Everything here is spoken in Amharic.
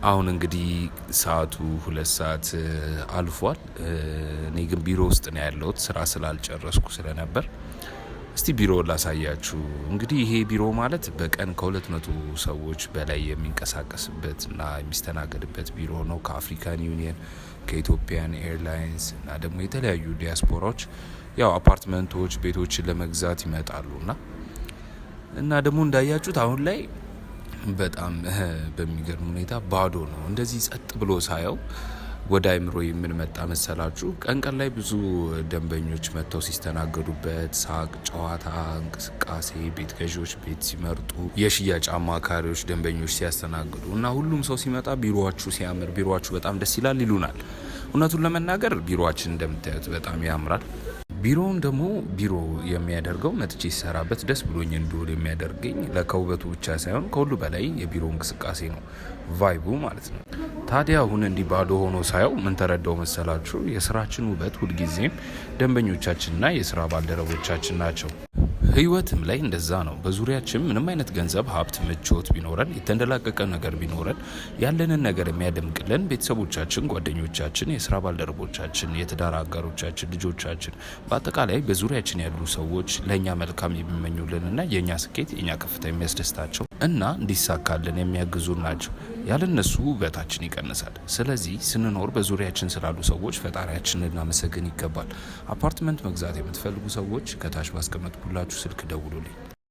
አሁን እንግዲህ ሰዓቱ 2 ሰዓት አልፏል። እኔ ግን ቢሮ ውስጥ ነው ያለሁት ስራ ስላልጨረስኩ ስለነበር። እስቲ ቢሮ ላሳያችሁ። እንግዲህ ይሄ ቢሮ ማለት በቀን ከ200 ሰዎች በላይ የሚንቀሳቀስበት እና የሚስተናገድበት ቢሮ ነው። ከአፍሪካን ዩኒየን፣ ከኢትዮጵያን ኤርላይንስ እና ደግሞ የተለያዩ ዲያስፖራዎች ያው አፓርትመንቶች፣ ቤቶችን ለመግዛት ይመጣሉና እና ደግሞ እንዳያችሁት አሁን ላይ በጣም በሚገርም ሁኔታ ባዶ ነው። እንደዚህ ጸጥ ብሎ ሳየው ወደ አይምሮ ምን መጣ መሰላችሁ? ቀን ቀን ላይ ብዙ ደንበኞች መጥተው ሲስተናገዱበት ሳቅ፣ ጨዋታ፣ እንቅስቃሴ፣ ቤት ገዢዎች ቤት ሲመርጡ፣ የሽያጭ አማካሪዎች ደንበኞች ሲያስተናግዱ እና ሁሉም ሰው ሲመጣ ቢሮአችሁ ሲያምር፣ ቢሮአችሁ በጣም ደስ ይላል ይሉናል። እውነቱን ለመናገር ቢሮአችን እንደምታዩት በጣም ያምራል። ቢሮውን ደግሞ ቢሮ የሚያደርገው መጥቼ ሲሰራበት ደስ ብሎኝ እንድውል የሚያደርገኝ ለከውበቱ ብቻ ሳይሆን ከሁሉ በላይ የቢሮ እንቅስቃሴ ነው፣ ቫይቡ ማለት ነው። ታዲያ አሁን እንዲህ ባዶ ሆኖ ሳየው ምን ተረዳው መሰላችሁ? የስራችን ውበት ሁልጊዜም ደንበኞቻችንና የስራ ባልደረቦቻችን ናቸው። ህይወትም ላይ እንደዛ ነው። በዙሪያችን ምንም አይነት ገንዘብ፣ ሀብት፣ ምቾት ቢኖረን፣ የተንደላቀቀ ነገር ቢኖረን ያለንን ነገር የሚያደምቅልን ቤተሰቦቻችን፣ ጓደኞቻችን፣ የስራ ባልደረቦቻችን፣ የትዳር አጋሮቻችን፣ ልጆቻችን፣ በአጠቃላይ በዙሪያችን ያሉ ሰዎች ለእኛ መልካም የሚመኙልንና የእኛ ስኬት የእኛ ከፍታ የሚያስደስታቸው እና እንዲሳካልን የሚያግዙን ናቸው። ያለነሱ ውበታችን ይቀንሳል። ስለዚህ ስንኖር በዙሪያችን ስላሉ ሰዎች ፈጣሪያችንን ልናመሰግን ይገባል። አፓርትመንት መግዛት የምትፈልጉ ሰዎች ከታች ባስቀመጥኩላችሁ ስልክ ደውሉልኝ።